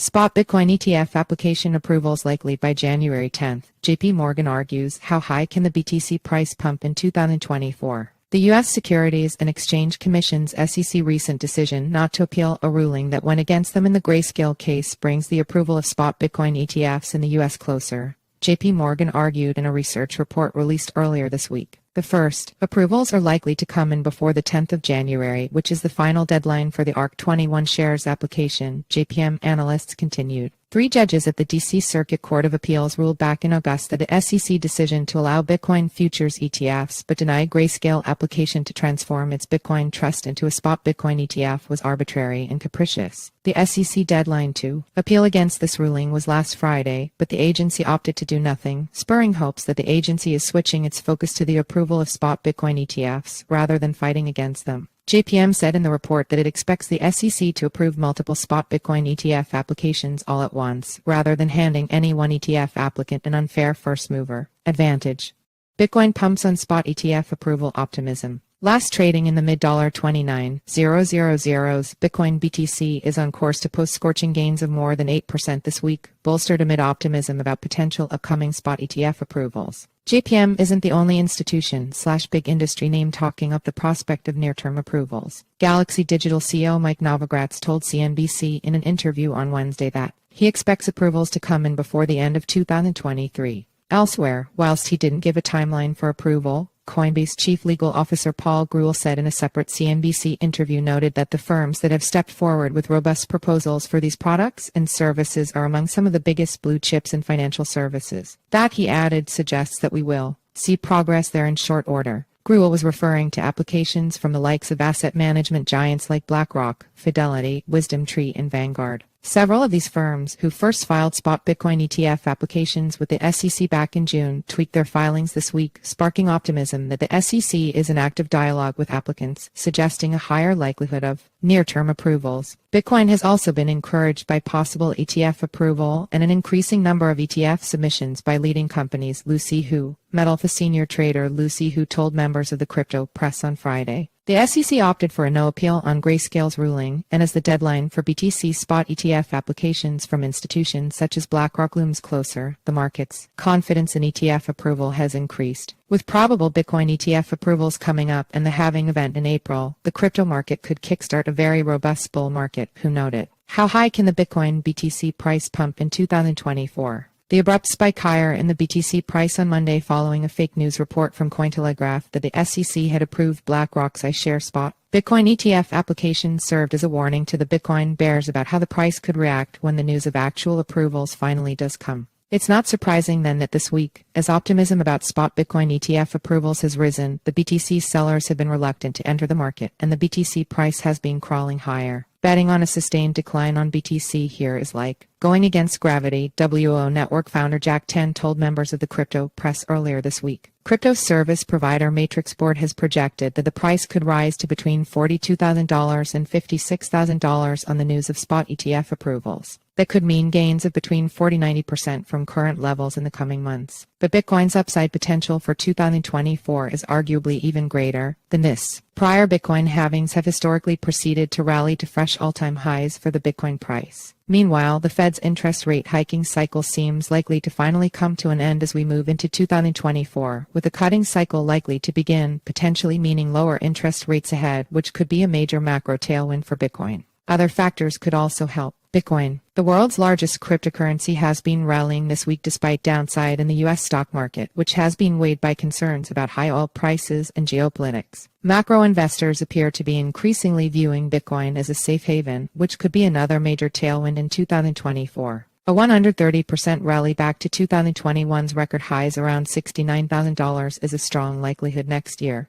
Spot Bitcoin ETF application approvals likely by January 10. JPMorgan argues, how high can the BTC price pump in 2024? The U.S. Securities and Exchange Commission's SEC recent decision not to appeal a ruling that went against them in the Grayscale case brings the approval of spot Bitcoin ETFs in the U.S. closer, JPMorgan argued in a research report released earlier this week. The first approvals are likely to come in before the 10th of January, which is the final deadline for the ARC-21 shares application, JPM analysts continued. 3 judges at the D.C. Circuit Court of Appeals ruled back in August that the SEC decision to allow Bitcoin futures ETFs but denied Grayscale application to transform its Bitcoin trust into a spot Bitcoin ETF was arbitrary and capricious. The SEC deadline to appeal against this ruling was last Friday, but the agency opted to do nothing, spurring hopes that the agency is switching its focus to the approval of spot Bitcoin ETFs rather than fighting against them. JPM said in the report that it expects the SEC to approve multiple spot Bitcoin ETF applications all at once, rather than handing any one ETF applicant an unfair first-mover advantage. Bitcoin pumps on spot ETF approval optimism. Last trading in the mid-$29,000s, Bitcoin BTC is on course to post scorching gains of more than 8% this week, bolstered amid optimism about potential upcoming spot ETF approvals. JPM isn't the only institution/big industry name talking up the prospect of near-term approvals. Galaxy Digital CEO Mike Novogratz told CNBC in an interview on Wednesday that he expects approvals to come in before the end of 2023. Elsewhere, whilst he didn't give a timeline for approval, Coinbase Chief Legal Officer Paul Grewal said in a separate CNBC interview noted that the firms that have stepped forward with robust proposals for these products and services are among some of the biggest blue chips in financial services. That, he added, suggests that we will see progress there in short order. Grewal was referring to applications from the likes of asset management giants like BlackRock, Fidelity, WisdomTree, and Vanguard. Several of these firms, who first filed spot Bitcoin ETF applications with the SEC back in June, tweaked their filings this week, sparking optimism that the SEC is in active dialogue with applicants, suggesting a higher likelihood of near-term approvals. Bitcoin has also been encouraged by possible ETF approval and an increasing number of ETF submissions by leading companies. Lucy Hu, Metalfa senior trader Lucy Hu told members of the crypto press on Friday. The SEC opted for a no appeal on Grayscale's ruling, and as the deadline for BTC spot ETF applications from institutions such as BlackRock looms closer, the market's confidence in ETF approval has increased. With probable Bitcoin ETF approvals coming up and the halving event in April, the crypto market could kickstart a very robust bull market, Hu noted. How high can the Bitcoin BTC price pump in 2024? The abrupt spike higher in the BTC price on Monday following a fake news report from Cointelegraph that the SEC had approved BlackRock's iShares spot Bitcoin ETF application served as a warning to the Bitcoin bears about how the price could react when the news of actual approvals finally does come. It's not surprising then that this week, as optimism about spot Bitcoin ETF approvals has risen, the BTC sellers have been reluctant to enter the market, and the BTC price has been crawling higher. Betting on a sustained decline on BTC here is like going against gravity, WO Network founder Jack Tan told members of the crypto press earlier this week. Crypto service provider Matrix Board has projected that the price could rise to between $42,000 and $56,000 on the news of spot ETF approvals. That could mean gains of between 40–90% from current levels in the coming months. But Bitcoin's upside potential for 2024 is arguably even greater than this. Prior Bitcoin halvings have historically proceeded to rally to fresh all-time highs for the Bitcoin price. Meanwhile, the Fed's interest rate hiking cycle seems likely to finally come to an end as we move into 2024, with the cutting cycle likely to begin, potentially meaning lower interest rates ahead, which could be a major macro tailwind for Bitcoin. Other factors could also help. Bitcoin, the world's largest cryptocurrency, has been rallying this week despite downside in the U.S. stock market, which has been weighed by concerns about high oil prices and geopolitics. Macro investors appear to be increasingly viewing Bitcoin as a safe haven, which could be another major tailwind in 2024. A 130% rally back to 2021's record highs around $69,000 is a strong likelihood next year.